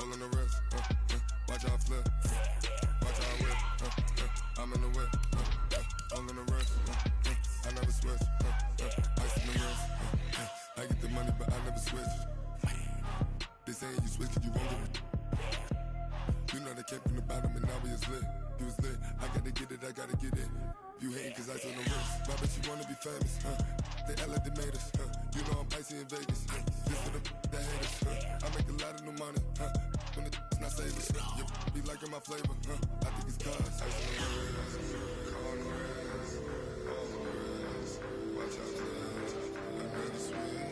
All on the wrist, watch how I flip, watch how I whip, I'm in the whip, all on the wrist, I never switch, ice in the wrist, I get the money but I never switch. They saying you switch cause you won't get it. You know they came from the bottom and now we is lit. You was lit, I gotta get it, I gotta get it. You hating cause ice on the wrist, why bet you wanna be famous, They act like they made us, you know I'm icy in Vegas, this for the that hate us, I make a lot of new money, when it's not savers, you be liking my flavor, I think it's cause ice on the wrist, on the wrist, on the wrist, watch out this, I never switch,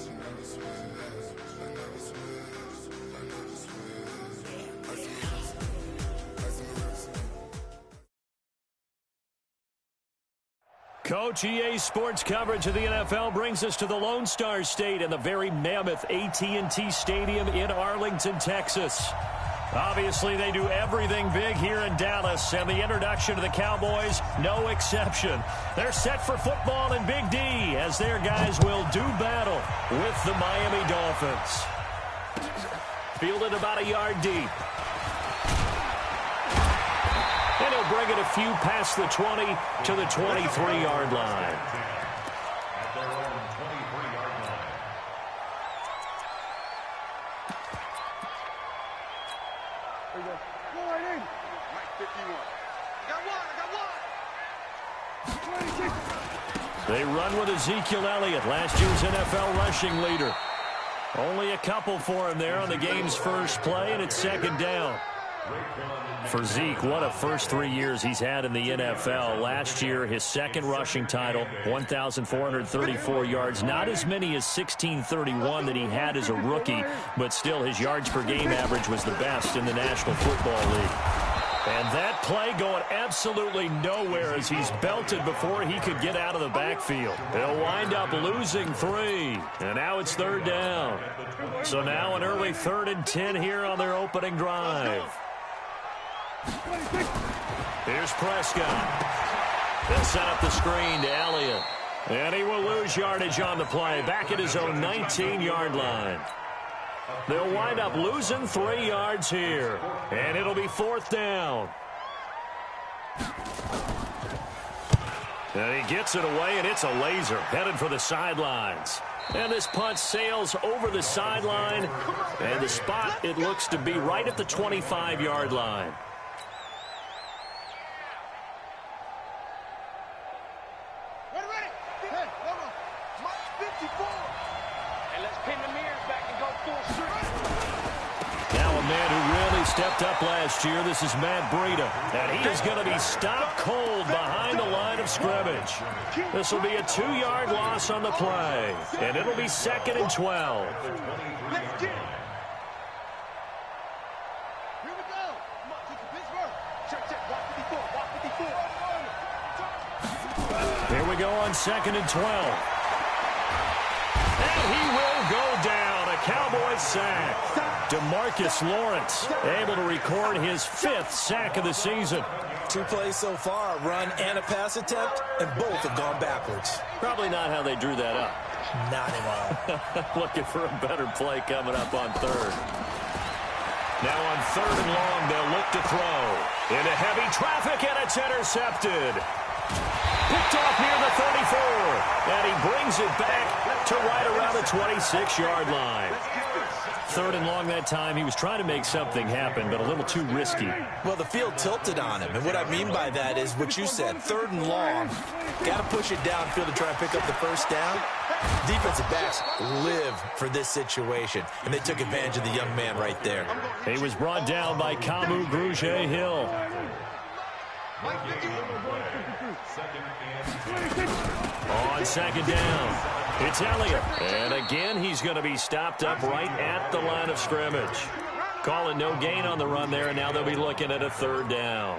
I never switch, I never switch, I never switch, ice on the wrist, ice on the wrist. Coach, EA Sports coverage of the NFL brings us to the Lone Star State and the very mammoth AT&T Stadium in Arlington, Texas. Obviously, they do everything big here in Dallas, and the introduction to the Cowboys, no exception. They're set for football in Big D as their guys will do battle with the Miami Dolphins. Fielded about a yard deep. And he'll bring it a few past the 20 to the 23-yard line. They run with Ezekiel Elliott, last year's NFL rushing leader. Only a couple for him there on the game's first play, and it's second down. For Zeke, what a first 3 years he's had in the NFL. Last year, his second rushing title, 1,434 yards. Not as many as 1,631 that he had as a rookie, but still his yards per game average was the best in the National Football League. And that play going absolutely nowhere as he's belted before he could get out of the backfield. They'll wind up losing 3, and now it's third down. So now an early 3rd and 10 here on their opening drive. Here's Prescott. They'll set up the screen to Elliott. And he will lose yardage on the play, back at his own 19-yard line. They'll wind up losing 3 yards here. And it'll be 4th down. And he gets it away, and it's a laser headed for the sidelines. And this punt sails over the sideline. And the spot, it looks to be right at the 25-yard line. Stepped up last year. This is Matt Breida, and he is going to be stopped cold behind the line of scrimmage. This will be a 2-yard loss on the play, and it'll be 2nd and 12. Here we go on 2nd and 12. And he will go down. A Cowboys sack. DeMarcus Lawrence able to record his 5th sack of the season. 2 plays so far, a run and a pass attempt, and both have gone backwards. Probably not how they drew that up. Not at all. Looking for a better play coming up on 3rd. Now on 3rd and long, they'll look to throw. Into heavy traffic, and it's intercepted. Picked off near the 34. And he brings it back to right around the 26-yard line. 3rd and long that time. He was trying to make something happen, but a little too risky. Well, the field tilted on him, and what I mean by that is what you said, 3rd and long. Got to push it downfield to try and pick up the first down. Defensive backs live for this situation, and they took advantage of the young man right there. He was brought down by Kamu Grugier-Hill. On 2nd down, it's Elliott. And again, he's going to be stopped up right at the line of scrimmage. Calling no gain on the run there, and now they'll be looking at a 3rd down.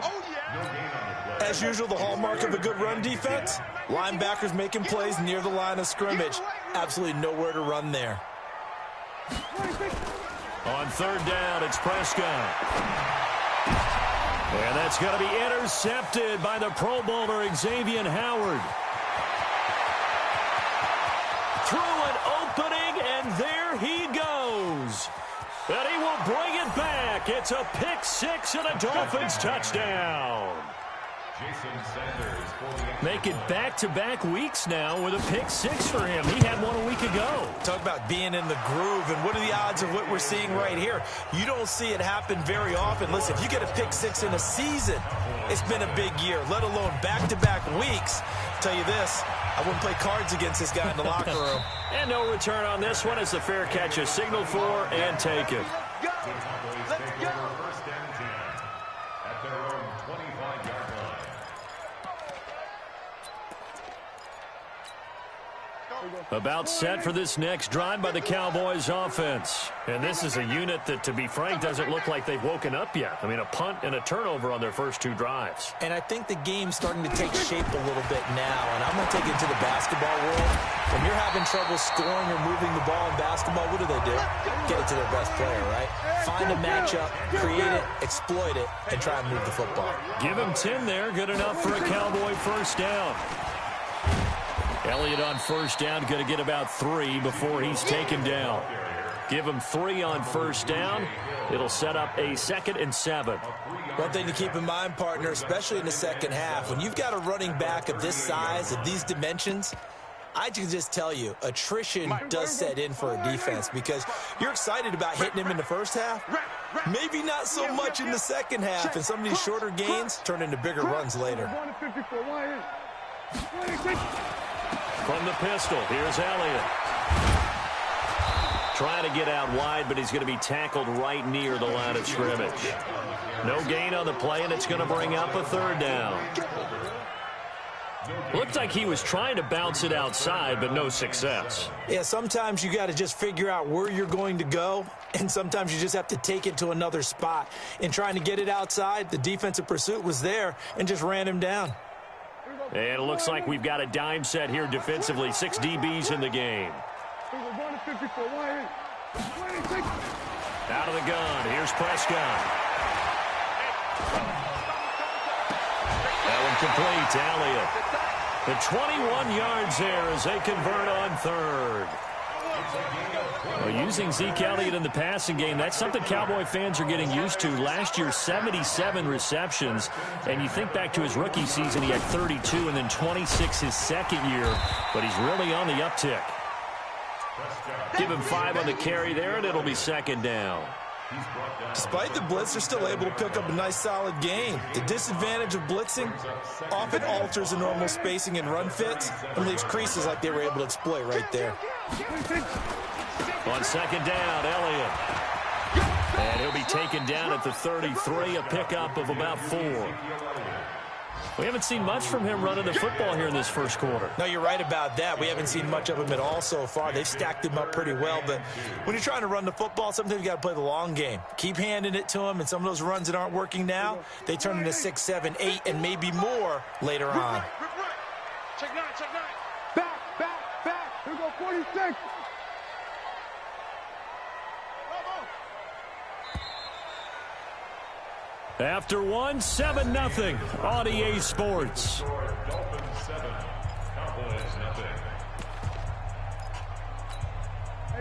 As usual, the hallmark of a good run defense, linebackers making plays near the line of scrimmage. Absolutely nowhere to run there. On 3rd down, it's Prescott. And that's going to be intercepted by the Pro Bowler Xavier Howard. Through an opening, and there he goes. And he will bring it back. It's a pick six and a Dolphins touchdown. Make it back-to-back weeks now with a pick six for him. He had one a week ago. Talk about being in the groove, and what are the odds of what we're seeing right here? You don't see it happen very often. Listen, if you get a pick six in a season, it's been a big year, let alone back-to-back weeks. I'll tell you this, I wouldn't play cards against this guy in the locker room. And no return on this one as the fair catch is signaled for and taken. Let's go. First and 10 at their own 25-yard line. About set for this next drive by the Cowboys offense. And this is a unit that, to be frank, doesn't look like they've woken up yet. I mean, a punt and a turnover on their first two drives. And I think the game's starting to take shape a little bit now. And I'm going to take it to the basketball world. When you're having trouble scoring or moving the ball in basketball, what do? Get it to their best player, right? Find a matchup, create it, exploit it, and try and move the football. Give him 10 there. Good enough for a Cowboy first down. Elliott on first down, going to get about 3 before he's taken down. Give him 3 on first down. It'll set up a 2nd and 7. One thing to keep in mind, partner, especially in the second half, when you've got a running back of this size, of these dimensions, I can just tell you, attrition does set in for a defense because you're excited about hitting him in the first half. Maybe not so much in the second half, and some of these shorter gains turn into bigger runs later. From the pistol, here's Elliott. Trying to get out wide, but he's going to be tackled right near the line of scrimmage. No gain on the play, and it's going to bring up a 3rd down. Looked like he was trying to bounce it outside, but no success. Yeah, sometimes you got to just figure out where you're going to go, and sometimes you just have to take it to another spot. In trying to get it outside, the defensive pursuit was there and just ran him down. And it looks like we've got a dime set here defensively. 6 DBs in the game. Out of the gun. Here's Prescott. That one complete to Elliott. The 21 yards there as they convert on 3rd. Well, using Zeke Elliott in the passing game, that's something Cowboy fans are getting used to. Last year, 77 receptions. And you think back to his rookie season, he had 32 and then 26 his second year. But he's really on the uptick. Give him 5 on the carry there, and it'll be 2nd down. Despite the blitz, they're still able to pick up a nice, solid gain. The disadvantage of blitzing often alters the normal spacing and run fits and leaves creases like they were able to exploit right there. On 2nd down, Elliott. And he'll be taken down at the 33, a pickup of about 4. We haven't seen much from him running the football here in this first quarter. No, you're right about that. We haven't seen much of him at all so far. They've stacked him up pretty well, but when you're trying to run the football, sometimes you got to play the long game. Keep handing it to him, and some of those runs that aren't working now, they turn into 6, 7, 8, and maybe more later on. Check 9. Back. Here we go, 46. After 1, 7-0 on EA Sports. Dolphins 7, Cowboys nothing.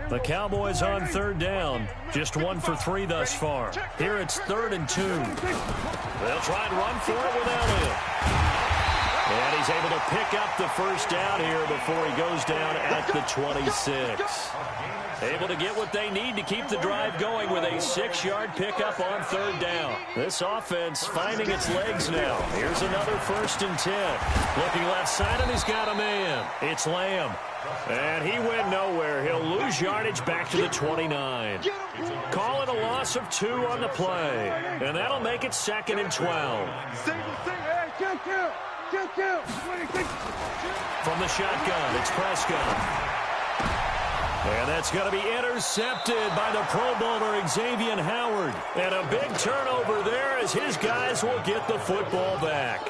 The Cowboys on 3rd down. Just 1 for 3 thus far. Here it's 3rd and 2. They'll try and run for it with Elliott. And he's able to pick up the first down here before he goes down at the 26. Able to get what they need to keep the drive going with a 6-yard pickup on 3rd down. This offense finding its legs now. Here's another 1st and 10. Looking left side, and he's got a man. It's Lamb. And he went nowhere. He'll lose yardage back to the 29. Call it a loss of 2 on the play. And that'll make it 2nd and 12. From the shotgun, it's Prescott. And that's going to be intercepted by the Pro Bowler Xavier Howard. And a big turnover there as his guys will get the football back.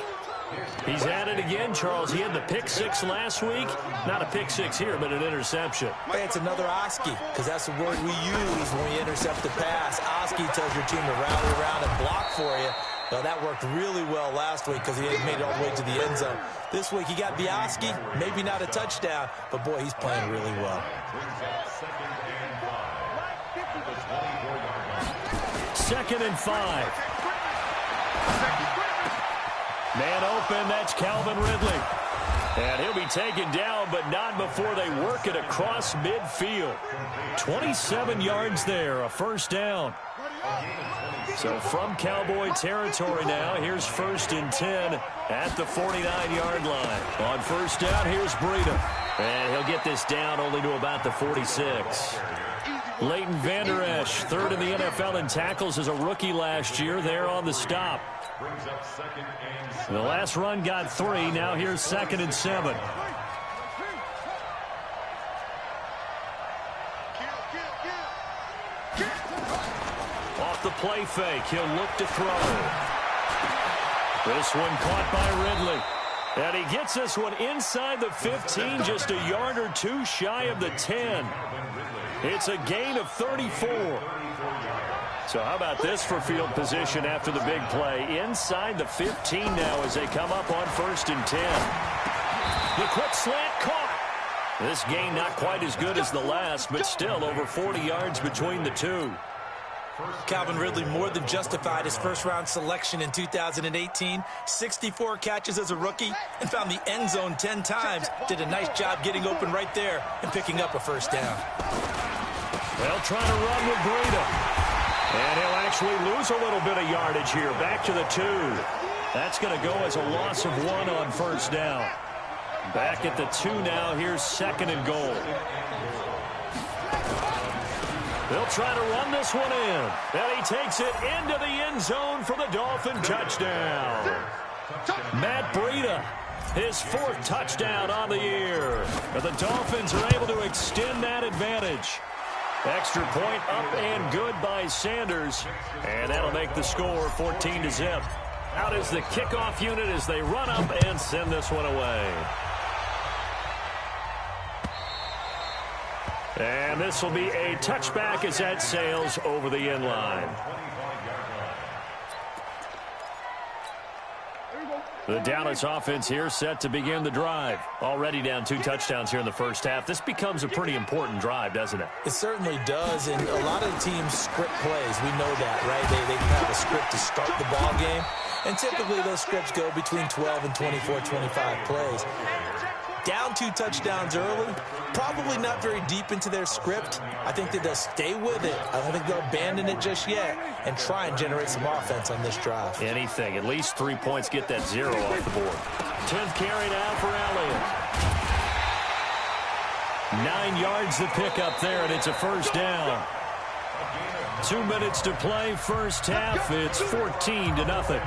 He's at it again, Charles. He had the pick 6 last week. Not a pick 6 here, but an interception. Hey, it's another Oski, because that's the word we use when we intercept the pass. Oski tells your team to rally around and block for you. Well, that worked really well last week because he had made it all the way to the end zone. This week he got the Oski, maybe not a touchdown, but boy, he's playing really well. 2nd and 5. Man open, that's Calvin Ridley. And he'll be taken down, but not before they work it across midfield. 27 yards there, a first down. So from Cowboy territory now, here's 1st and 10 at the 49-yard line. On first down, here's Breida. And he'll get this down only to about the 46. Leighton Vander Esch, 3rd in the NFL in tackles as a rookie last year, there on the stop. The last run got 3. Now here's 2nd and 7. Off the play fake, he'll look to throw. This one caught by Ridley. And he gets this one inside the 15, just a yard or 2 shy of the 10. It's a gain of 34. So how about this for field position after the big play? Inside the 15 now as they come up on 1st and 10. The quick slant caught. This gain not quite as good as the last, but still over 40 yards between the two. Calvin Ridley more than justified his first-round selection in 2018. 64 catches as a rookie and found the end zone 10 times. Did a nice job getting open right there and picking up a first down. They'll try to run with Breida. And he'll actually lose a little bit of yardage here. Back to the 2. That's going to go as a loss of 1 on first down. Back at the 2 now. Here's 2nd and goal. They'll try to run this one in. And he takes it into the end zone for the Dolphin touchdown. Matt Breida, his 4th touchdown on the year. And the Dolphins are able to extend that advantage. Extra point up and good by Sanders. And that'll make the score 14-0. Out is the kickoff unit as they run up and send this one away. And this will be a touchback as that sails over the end line. The Dallas offense here set to begin the drive. Already down 2 touchdowns here in the first half. This becomes a pretty important drive, doesn't it? It certainly does, and a lot of the teams script plays. We know that, right? They have a script to start the ball game, and typically those scripts go between 12 and 24, 25 plays. Down 2 touchdowns early, probably not very deep into their script. I think that they'll stay with it. I don't think they'll abandon it just yet and try and generate some offense on this drive. Anything. At least 3 points, get that 0 off the board. 10th carry now for Elliott. 9 yards to pick up there, and it's a first down. 2 minutes to play, first half. It's 14-0.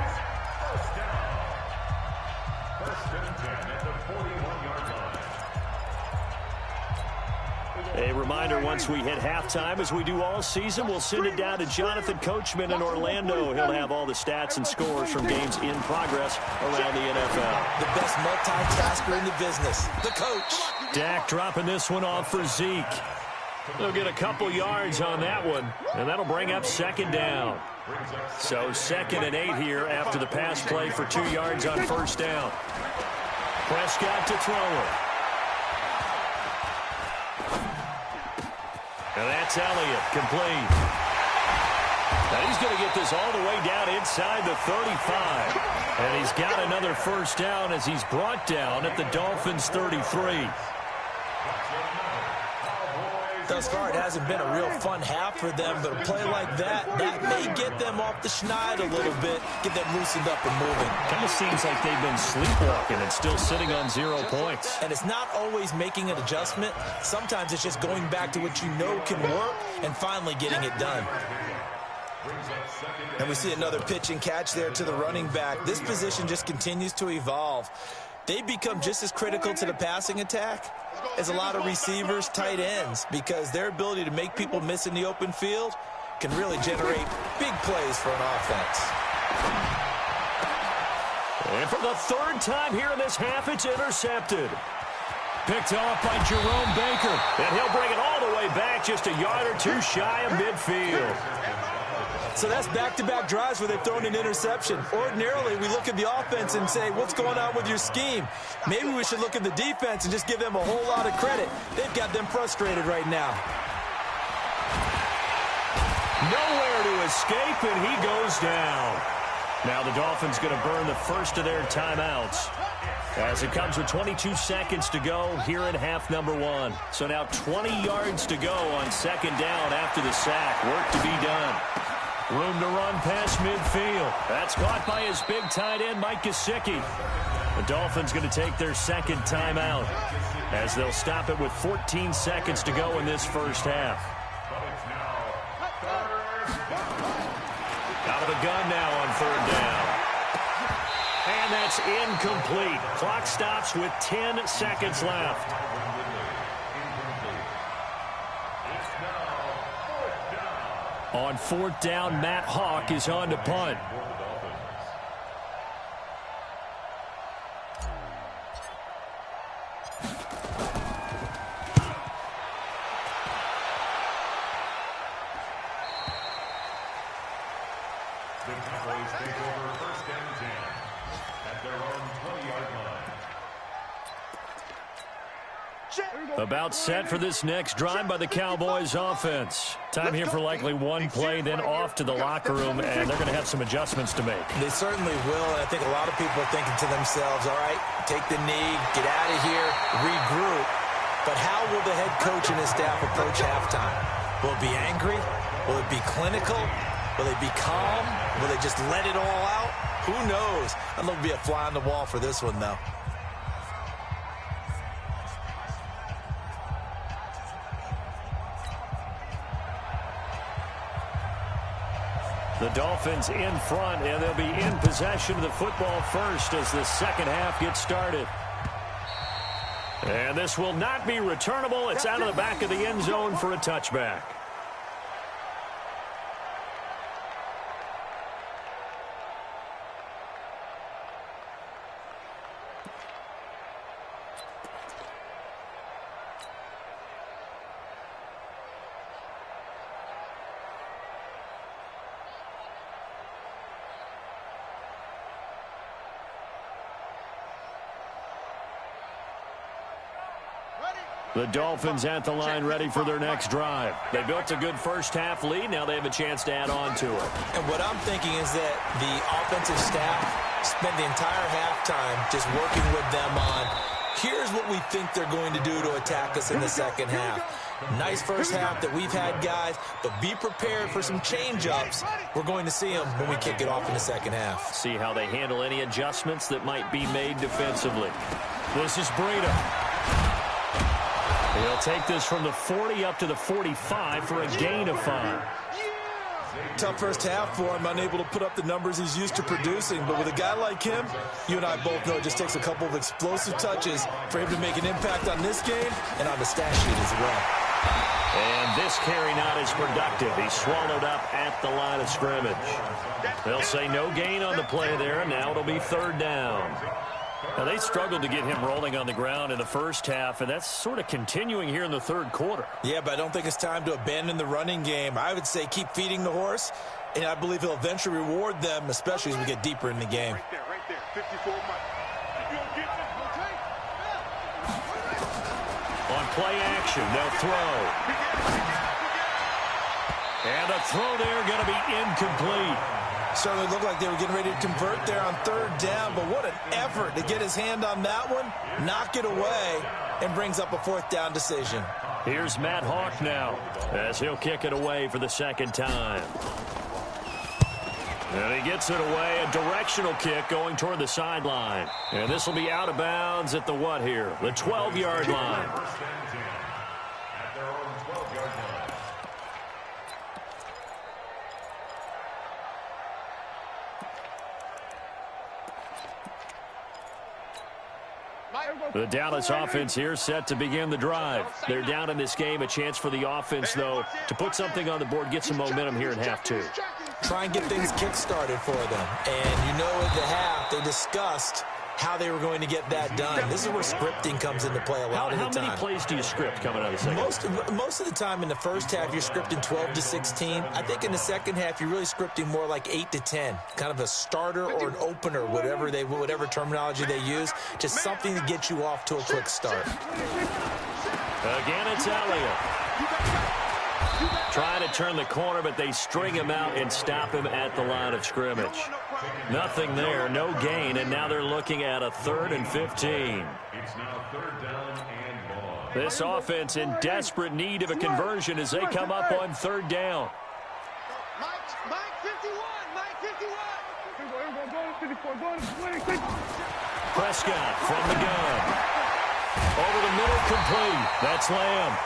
A reminder, once we hit halftime, as we do all season, we'll send it down to Jonathan Coachman in Orlando. He'll have all the stats and scores from games in progress around the NFL. The best multitasker in the business, the coach. Dak dropping this one off for Zeke. They'll get a couple yards on that one, and that'll bring up 2nd down. So 2nd and 8 here after the pass play for 2 yards on first down. Prescott to throw it. And that's Elliott, complete. Now he's going to get this all the way down inside the 35. And he's got another first down as he's brought down at the Dolphins' 33. Thus far, it hasn't been a real fun half for them, but a play like that may get them off the schneid a little bit, get them loosened up and moving. Kind of seems like they've been sleepwalking and still sitting on 0 points. And it's not always making an adjustment. Sometimes it's just going back to what you know can work and finally getting it done. And we see another pitch and catch there to the running back. This position just continues to evolve. They become just as critical to the passing attack as a lot of receivers, tight ends, because their ability to make people miss in the open field can really generate big plays for an offense. And for the 3rd time here in this half, it's intercepted. Picked off by Jerome Baker. And he'll bring it all the way back just a yard or 2 shy of midfield. So that's back-to-back drives where they've thrown an interception. Ordinarily, we look at the offense and say, what's going on with your scheme? Maybe we should look at the defense and just give them a whole lot of credit. They've got them frustrated right now. Nowhere to escape, and he goes down. Now the Dolphins going to burn the first of their timeouts as it comes with 22 seconds to go here in half number 1. So now 20 yards to go on second down after the sack. Work to be done. Room to run past midfield. That's caught by his big tight end, Mike Gesicki. The Dolphins going to take their second timeout as they'll stop it with 14 seconds to go in this first half. Out of the gun now on third down. And that's incomplete. Clock stops with 10 seconds left. On fourth down, Matt Hawk is on to punt. The Cowboys take over first and 10 at their own 20-yard line. About set for this next drive by the Cowboys offense. Time here for likely one play, then off to the locker room, and they're going to have some adjustments to make. They certainly will, and I think a lot of people are thinking to themselves, all right, take the knee, get out of here, regroup. But how will the head coach and his staff approach halftime? Will it be angry? Will it be clinical? Will they be calm? Will they just let it all out? Who knows? I'd love to be a fly on the wall for this one, though. The Dolphins in front, and they'll be in possession of the football first as the second half gets started. And this will not be returnable. It's out of the back of the end zone for a touchback. The Dolphins at the line ready for their next drive. They built a good first half lead. Now they have a chance to add on to it. And what I'm thinking is that the offensive staff spent the entire halftime just working with them on, here's what we think they're going to do to attack us in the second half. Nice first half that we've had, guys, but be prepared for some change-ups. We're going to see them when we kick it off in the second half. See how they handle any adjustments that might be made defensively. This is Breida. He'll take this from the 40 up to the 45 for a gain of 5. Tough first half for him, unable to put up the numbers he's used to producing. But with a guy like him, you and I both know it just takes a couple of explosive touches for him to make an impact on this game and on the stat sheet as well. And this carry not as productive. He's swallowed up at the line of scrimmage. They'll say no gain on the play there, and now it'll be third down. Now, they struggled to get him rolling on the ground in the first half, and that's sort of continuing here in the third quarter. Yeah, but I don't think it's time to abandon the running game. I would say keep feeding the horse, and I believe he'll eventually reward them, especially as we get deeper in the game. Right there, 54 Mike. You don't get this, okay? On play action, they'll throw. And the throw there going to be incomplete. Certainly looked like they were getting ready to convert there on third down, but what an effort to get his hand on that one, knock it away, and brings up a fourth down decision. Here's Matt Hawk now as he'll kick it away for the second time. And he gets it away, a directional kick going toward the sideline. And this will be out of bounds at the what here? The 12-yard line. At their own 12-yard line. The Dallas offense here set to begin the drive. They're down in this game. A chance for the offense, though, to put something on the board, get some momentum here in half two. Try and get things kick-started for them. And you know at the half, they discussed how they were going to get that done. This is where scripting comes into play a lot of the time. How many plays do you script coming out of the second? Most of the time in the first half, you're scripting 12 to 16. I think in the second half, you're really scripting more like 8 to 10. Kind of a starter or an opener, whatever terminology they use. Just something to get you off to a quick start. Again, it's Elliott. Trying to turn the corner, but they string him out and stop him at the line of scrimmage. Nothing there, no gain, and now they're looking at a 3rd and 15. It's now 3rd down and long. This offense in desperate need of a conversion as they come up on 3rd down. Mike 51, Mike 51. Prescott from the gun. Over the middle, complete. That's Lamb.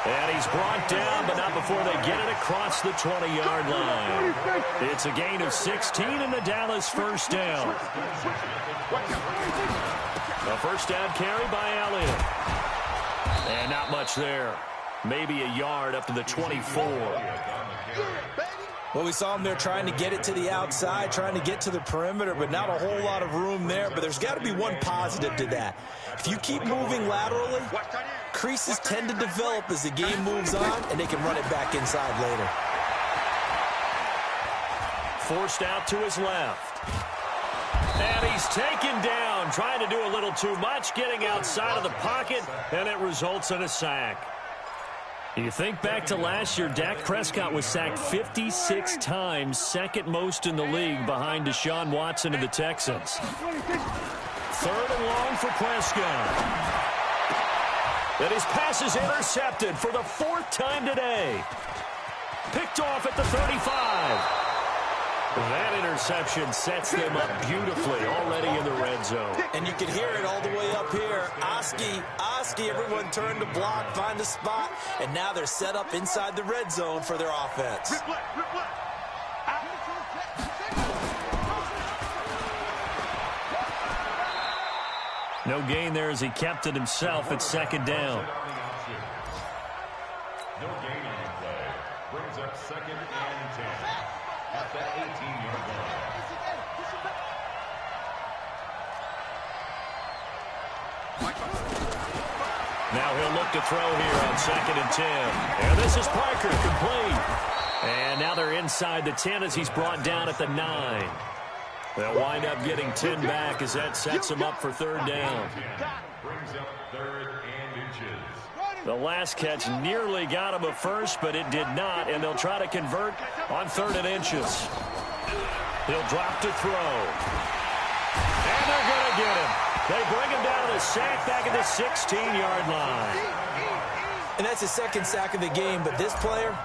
And he's brought down, but not before they get it across the 20-yard line. It's a gain of 16 and the Dallas first down. A first down carry by Elliott. And not much there. Maybe a yard up to the 24. Well, we saw him there trying to get it to the outside, trying to get to the perimeter, but not a whole lot of room there. But there's got to be one positive to that. If you keep moving laterally, creases tend to develop as the game moves on, and they can run it back inside later. Forced out to his left. And he's taken down, trying to do a little too much, getting outside of the pocket, and it results in a sack. You think back to last year, Dak Prescott was sacked 56 times, second most in the league behind Deshaun Watson of the Texans. 3rd and long for Prescott. And his pass is intercepted for the 4th time today. Picked off at the 35. That interception sets them up beautifully already in the red zone. And you can hear it all the way up here. Oski, everyone turned to block, find the spot, and now they're set up inside the red zone for their offense. No gain there as he kept it himself at 2nd down. No gain on the play. Brings up 2nd and 10. At the 18-yard line. Now he'll look to throw here on 2nd and 10. And this is Parker, complete. And now they're inside the 10 as he's brought down at the 9. They'll wind up getting 10 back as that sets them up for 3rd down. Brings up 3rd and inches. The last catch nearly got him a first, but it did not, and they'll try to convert on 3rd and inches. He'll drop to throw. And they're going to get him. They bring him down to sack back at the 16-yard line. And that's his 2nd sack of the game, but this player,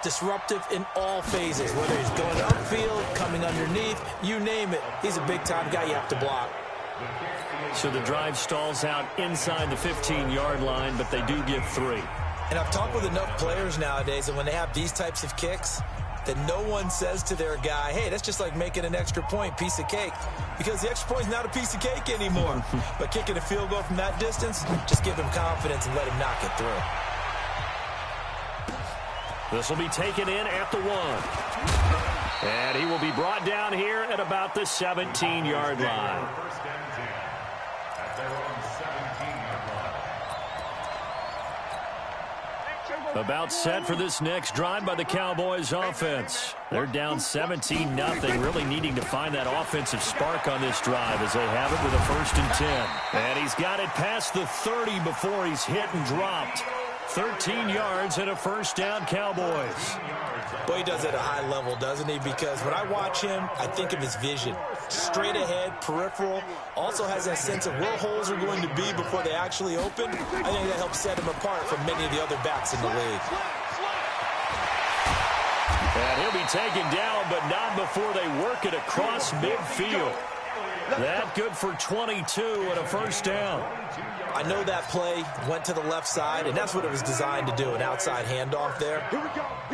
disruptive in all phases, whether he's going upfield, coming underneath, you name it. He's a big-time guy you have to block. So the drive stalls out inside the 15-yard line, but they do give 3. And I've talked with enough players nowadays, and when they have these types of kicks, that no one says to their guy, hey, that's just like making an extra point, piece of cake. Because the extra point is not a piece of cake anymore. But kicking a field goal from that distance, just give him confidence and let him knock it through. This will be taken in at the 1. And he will be brought down here at about the 17-yard line. First and 10. At their own 17-yard line. About set for this next drive by the Cowboys offense. They're down 17-0, really needing to find that offensive spark on this drive as they have it with a 1st and 10. And he's got it past the 30 before he's hit and dropped. 13 yards and a 1st down, Cowboys. Boy, he does it at a high level, doesn't he? Because when I watch him, I think of his vision. Straight ahead, peripheral. Also has that sense of where holes are going to be before they actually open. I think that helps set him apart from many of the other backs in the league. And he'll be taken down, but not before they work it across midfield. That good for 22 and a 1st down. I know that play went to the left side, and that's what it was designed to do, an outside handoff there.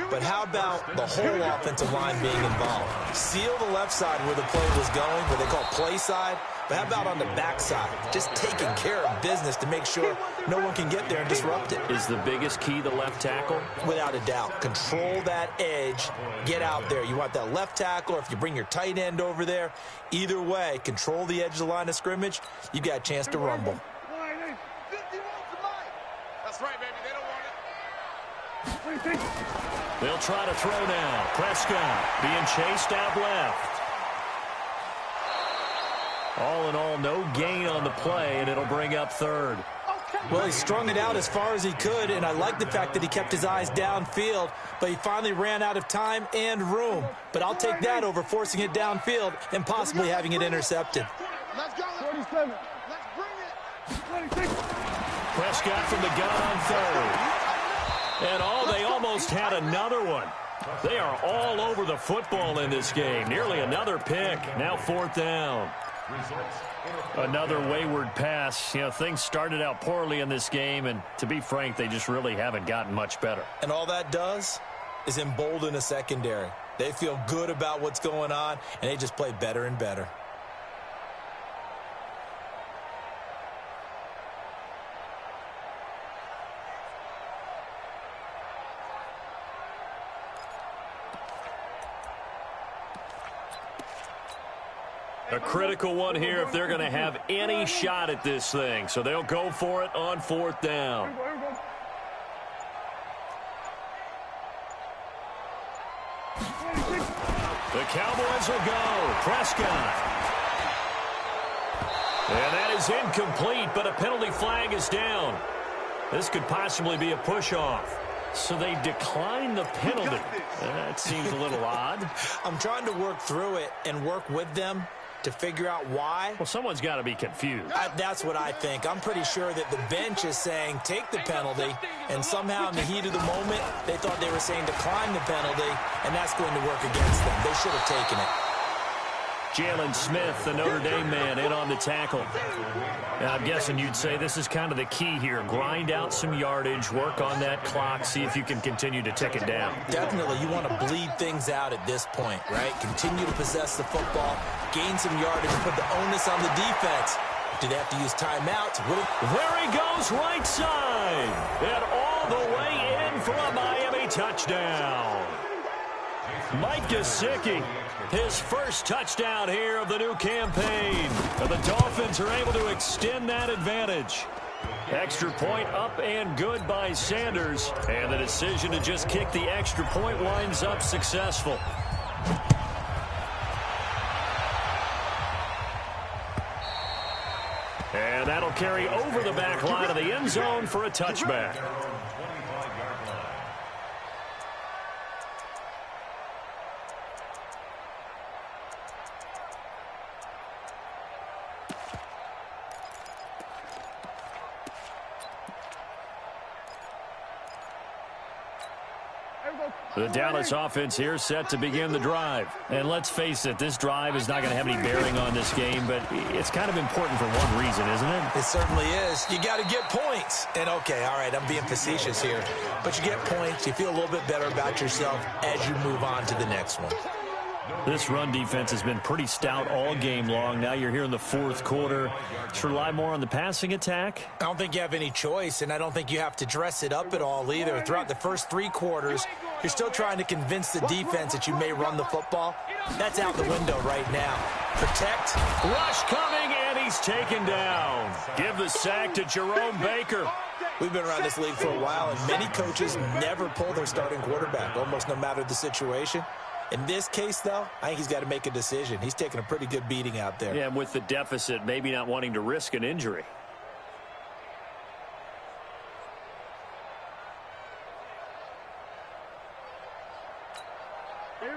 But how about the whole offensive line being involved? Seal the left side where the play was going, what they call play side. But how about on the backside? Just taking care of business to make sure no one can get there and disrupt it. Is the biggest key the left tackle? Without a doubt. Control that edge. Get out there. You want that left tackle, or if you bring your tight end over there, either way, control the edge of the line of scrimmage. You got a chance to rumble. That's right, baby. They don't want it. They'll try to throw now. Prescott being chased out left. All in all, no gain on the play, and it'll bring up 3rd. Well, he strung it out as far as he could, and I like the fact that he kept his eyes downfield, but he finally ran out of time and room. But I'll take that over forcing it downfield and possibly having it intercepted. Let's go. 47. Let's bring it. 26. Prescott from the gun on third. And they almost had another one. They are all over the football in this game. Nearly another pick. Now fourth down. Another wayward pass. You know, things started out poorly in this game, and to be frank, they just really haven't gotten much better. And all that does is embolden a secondary. They feel good about what's going on, and they just play better and better. A critical one here if they're going to have any shot at this thing. So they'll go for it on fourth down. The Cowboys will go. Prescott. And that is incomplete, but a penalty flag is down. This could possibly be a push-off. So they decline the penalty. That seems a little odd. I'm trying to work through it and work with them to figure out why. Well, someone's got to be confused. That's what I think. I'm pretty sure that the bench is saying take the penalty, and somehow in the heat of the moment, they thought they were saying decline the penalty, and that's going to work against them. They should have taken it. Jalen Smith, the Notre Dame man, in on the tackle. Now, I'm guessing you'd say this is kind of the key here. Grind out some yardage, work on that clock, see if you can continue to tick it down. Definitely. You want to bleed things out at this point, right? Continue to possess the football, gain some yardage, and put the onus on the defense. Do they have to use timeouts? There he goes, right side. And all the way in for a Miami touchdown. Mike Gesicki, his first touchdown here of the new campaign. And the Dolphins are able to extend that advantage. Extra point up and good by Sanders. And the decision to just kick the extra point winds up successful. And that'll carry over the back line of the end zone for a touchback. The Dallas offense here set to begin the drive. And let's face it, this drive is not going to have any bearing on this game, but it's kind of important for one reason, isn't it? It certainly is. You got to get points. And, okay, all right, I'm being facetious here. But you get points, you feel a little bit better about yourself as you move on to the next one. This run defense has been pretty stout all game long. Now you're here in the fourth quarter. Should rely more on the passing attack? I don't think you have any choice, and I don't think you have to dress it up at all either. Throughout the first three quarters, you're still trying to convince the defense that you may run the football. That's out the window right now. Protect. Rush coming, and he's taken down. Give the sack to Jerome Baker. We've been around this league for a while, and many coaches never pull their starting quarterback, almost no matter the situation. In this case, though, I think he's got to make a decision. He's taking a pretty good beating out there. Yeah, and with the deficit, maybe not wanting to risk an injury.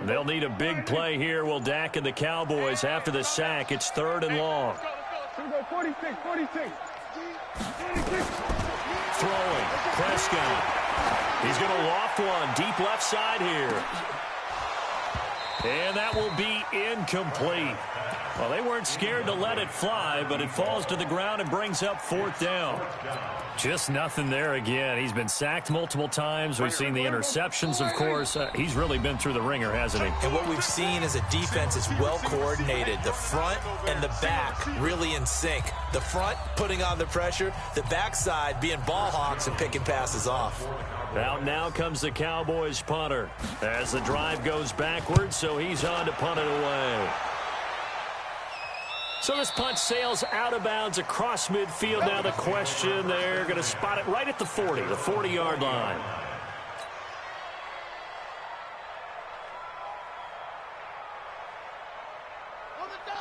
They'll need a big play here. Will Dak and the Cowboys after the sack. It's third and long. 46. Throwing. Prescott. He's going to loft one. Deep left side here. And that will be incomplete. Well, they weren't scared to let it fly, but it falls to the ground and brings up fourth down. Just nothing there again. He's been sacked multiple times. We've seen the interceptions, of course. He's really been through the ringer, hasn't he? And what we've seen is a defense that's well coordinated. The front and the back really in sync. The front putting on the pressure, the backside being ball hawks and picking passes off. Out now comes the Cowboys punter as the drive goes backwards, so he's on to punt it away. So this punt sails out of bounds across midfield. Now the question, they're going to spot it right at the 40, the 40-yard line.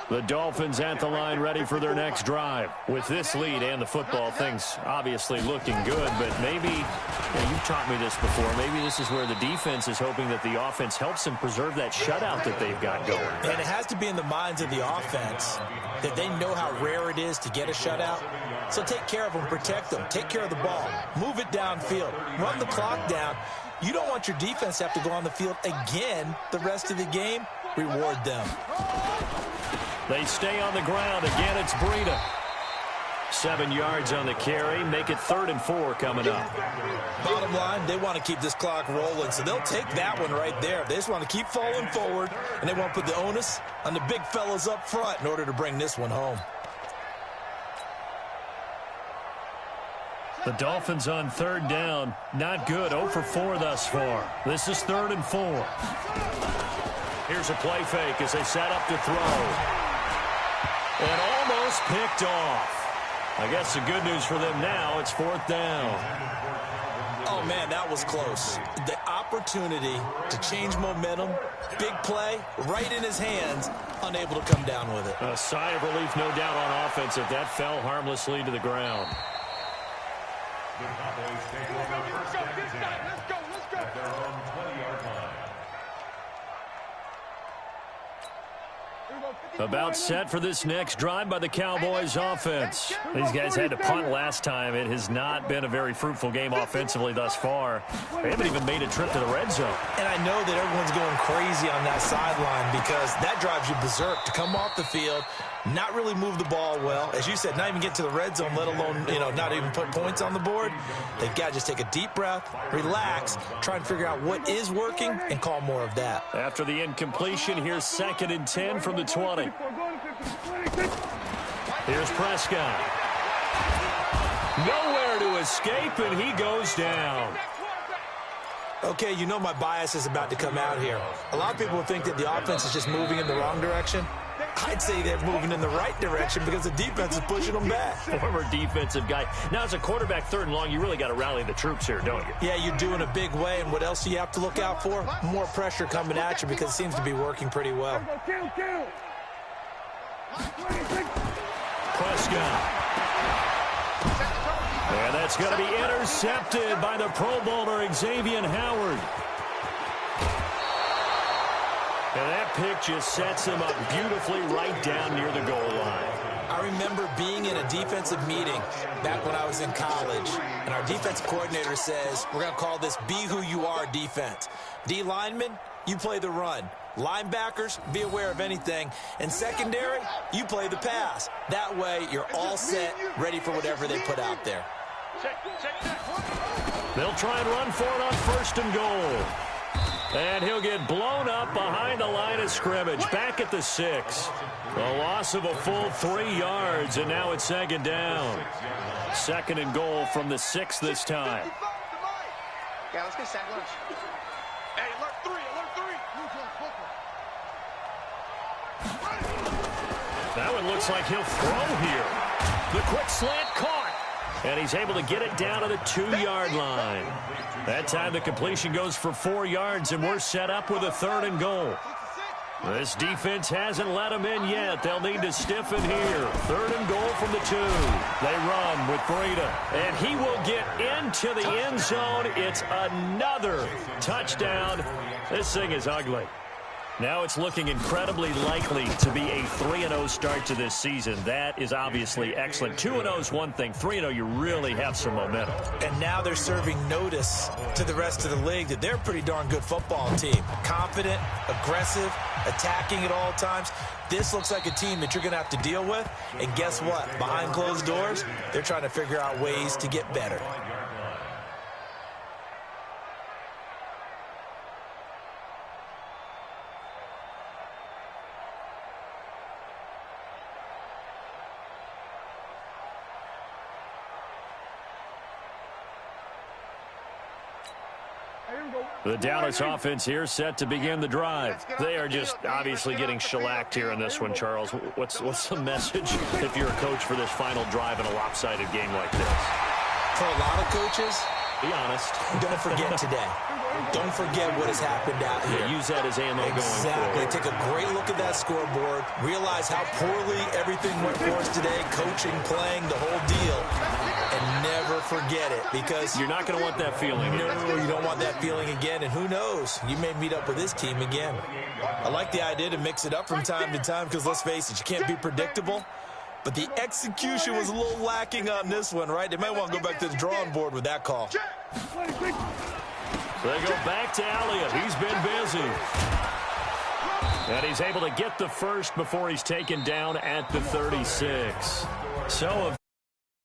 The Dolphins at the line ready for their next drive. With this lead and the football, things obviously looking good, but maybe, you've taught me this before, maybe this is where the defense is hoping that the offense helps them preserve that shutout that they've got going. And it has to be in the minds of the offense that they know how rare it is to get a shutout. So take care of them, protect them, take care of the ball, move it downfield, run the clock down. You don't want your defense to have to go on the field again the rest of the game. Reward them. They stay on the ground. Again, it's Breida. 7 yards on the carry. Make it 3rd and 4 coming up. Bottom line, they want to keep this clock rolling, so they'll take that one right there. They just want to keep falling forward, and they want to put the onus on the big fellas up front in order to bring this one home. The Dolphins on 3rd down. Not good. 0 for 4 thus far. This is 3rd and 4. Here's a play fake as they set up to throw. And almost picked off. I guess the good news for them now, it's 4th down. Oh, man, that was close. The opportunity to change momentum, big play, right in his hands, unable to come down with it. A sigh of relief, no doubt, on offense if that fell harmlessly to the ground. The Cowboys take over first down and 10 at their own 20-yard line. About set for this next drive by the Cowboys offense. These guys had to punt last time. It has not been a very fruitful game offensively thus far. They haven't even made a trip to the red zone. And I know that everyone's going crazy on that sideline because that drives you berserk to come off the field, not really move the ball well. As you said, not even get to the red zone, let alone, not even put points on the board. They've got to just take a deep breath, relax, try and figure out what is working, and call more of that. After the incompletion, here's 2nd and 10 from the 20. Here's Prescott. Nowhere to escape, and he goes down. Okay, my bias is about to come out here. A lot of people think that the offense is just moving in the wrong direction. I'd say they're moving in the right direction because the defense is pushing them back. Former defensive guy. Now, as a quarterback 3rd and long, you really got to rally the troops here, don't you? Yeah, you do in a big way. And what else do you have to look out for? More pressure coming at you because it seems to be working pretty well. Prescott. And that's going to be intercepted by the Pro Bowler, Xavier Howard. And that pick just sets him up beautifully right down near the goal line. I remember being in a defensive meeting back when I was in college, and our defense coordinator says, we're going to call this Be Who You Are defense. D linemen, you play the run. Linebackers, be aware of anything. And secondary, you play the pass. That way, you're all set, ready for whatever they put out there. They'll try and run for it on 1st and goal. And he'll get blown up behind the line of scrimmage. Back at the 6. A loss of a full 3 yards, and now it's 2nd down. 2nd and goal from the 6 this time. Yeah, let's get sack lunch. Hey, alert 3, alert 3. That one looks like he'll throw here. The quick slant caught. And he's able to get it down to the 2-yard line. That time the completion goes for 4 yards, and we're set up with a 3rd and goal. This defense hasn't let them in yet. They'll need to stiffen here. 3rd and goal from the 2. They run with Breida, and he will get into the end zone. It's another touchdown. This thing is ugly. Now it's looking incredibly likely to be a 3-0 start to this season. That is obviously excellent. 2-0 is one thing. 3-0, you really have some momentum. And now they're serving notice to the rest of the league that they're a pretty darn good football team. Confident, aggressive, attacking at all times. This looks like a team that you're going to have to deal with. And guess what? Behind closed doors, they're trying to figure out ways to get better. The Dallas offense here set to begin the drive. They are just obviously getting shellacked here in this one, Charles. What's the message if you're a coach for this final drive in a lopsided game like this? For a lot of coaches, be honest. Don't forget today. Don't forget what has happened out here. Yeah, use that as ammo going Exactly. forward. Take a great look at that scoreboard. Realize how poorly everything went for us today. Coaching, playing, the whole deal. And never forget it, because You're not going to want that feeling. no, you don't want that feeling again. And who knows? You may meet up with this team again. I like the idea to mix it up from time to time, because let's face it, you can't be predictable. But the execution was a little lacking on this one, right? They might want to go back to the drawing board with that call. So they go back to Elliott. He's been busy. And he's able to get the first before he's taken down at the 36. So